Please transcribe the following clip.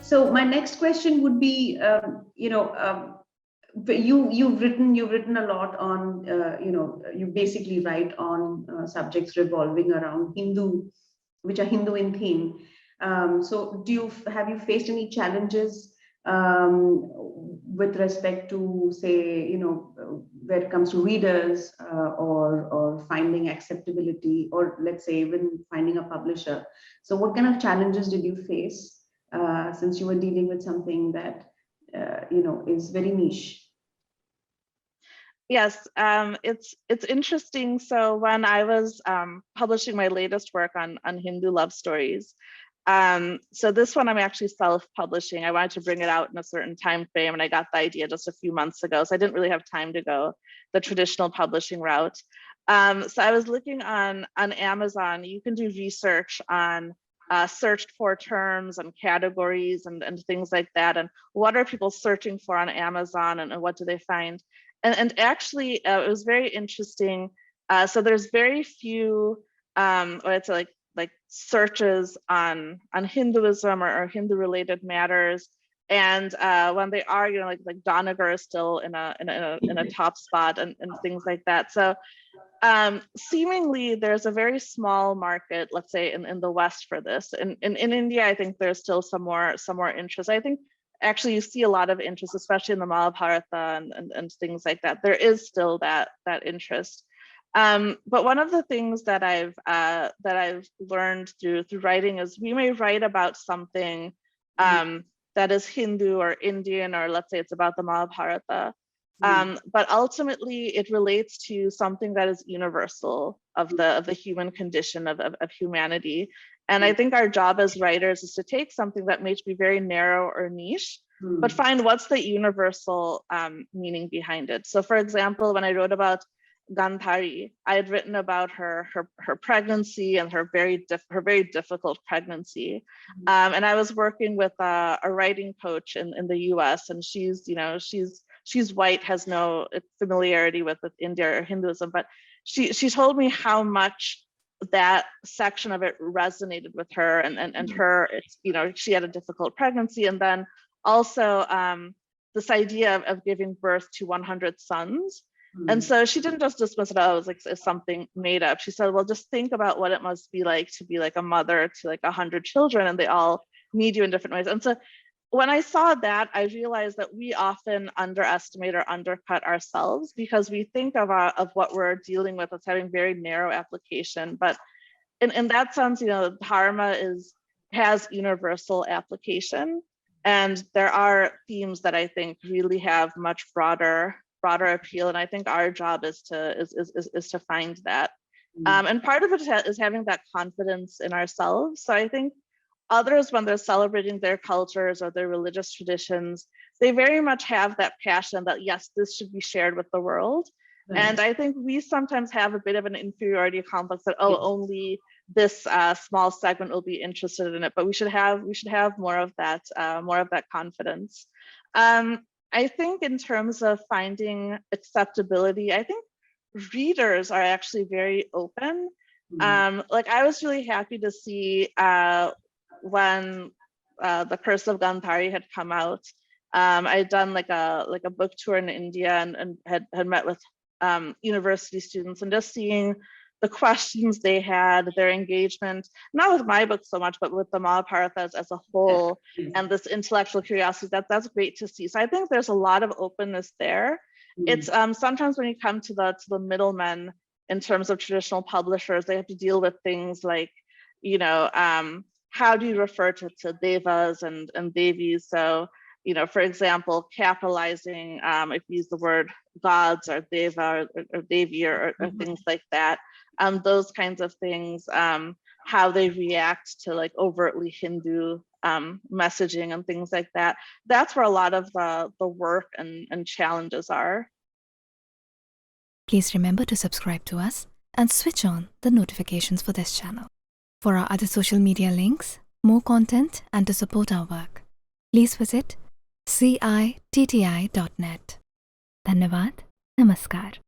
So my next question would be, you've written a lot on, you basically write on subjects revolving around which are Hindu in theme. So have you faced any challenges with respect to, say, where it comes to readers, or finding acceptability, or let's say even finding a publisher? So what kind of challenges did you face, since you were dealing with something that is very niche? Yes, it's interesting. So when I was publishing my latest work on Hindu love stories, so this one I'm actually self-publishing. I wanted to bring it out in a certain time frame, and I got the idea just a few months ago, so I didn't really have time to go the traditional publishing route. So I was looking on Amazon. You can do research on searched for terms and categories and things like that, and what are people searching for on Amazon, and what do they find? And actually, it was very interesting. So there's very few, or it's like searches on Hinduism or Hindu-related matters. And when they are, like Doniger is still in a top spot and things like that. So seemingly there's a very small market, let's say in the West for this. In India, I think there's still some more interest. I think actually you see a lot of interest, especially in the Mahabharata and things like that. There is still that interest. But one of the things that I've learned through writing is we may write about something that is Hindu or Indian, or let's say it's about the Mahabharata. But ultimately it relates to something that is universal of the human condition of humanity. And I think our job as writers is to take something that may be very narrow or niche, but find what's the universal meaning behind it. So for example, when I wrote about Gandhari, I had written about her pregnancy and her very difficult pregnancy. And I was working with a writing coach in the US, and she's white, has no familiarity with India or Hinduism, but she told me how much that section of it resonated with her, and her, she had a difficult pregnancy, and then also this idea of giving birth to 100 sons. And so she didn't just dismiss it as like something made up. She said, well, just think about what it must be like to be like a mother to like 100 children, and they all need you in different ways. And so when I saw that, I realized that we often underestimate or undercut ourselves, because we think of what we're dealing with as having very narrow application. But in that sense, Dharma has universal application, and there are themes that I think really have much broader appeal. And I think our job is to find that. And part of it is having that confidence in ourselves. So I think others, when they're celebrating their cultures or their religious traditions, they very much have that passion that, yes, this should be shared with the world. Right. And I think we sometimes have a bit of an inferiority complex that, only this small segment will be interested in it, but we should have more of that confidence. I think in terms of finding acceptability, I think readers are actually very open. Like I was really happy to see when The Curse of Gandhari had come out. I had done like a book tour in India, and had met with university students, and just seeing the questions they had, their engagement, not with my book so much, but with the Mahabharata as a whole, and this intellectual curiosity, that's great to see. So I think there's a lot of openness there. It's sometimes when you come to the middlemen in terms of traditional publishers, they have to deal with things like, how do you refer to devas and devis? So, for example, capitalizing, if you use the word gods or deva or devi or things like that, those kinds of things, how they react to like overtly Hindu messaging and things like that. That's where a lot of the work and challenges are. Please remember to subscribe to us and switch on the notifications for this channel. For our other social media links, more content, and to support our work, please visit citti.net. Dhanyavad. Namaskar.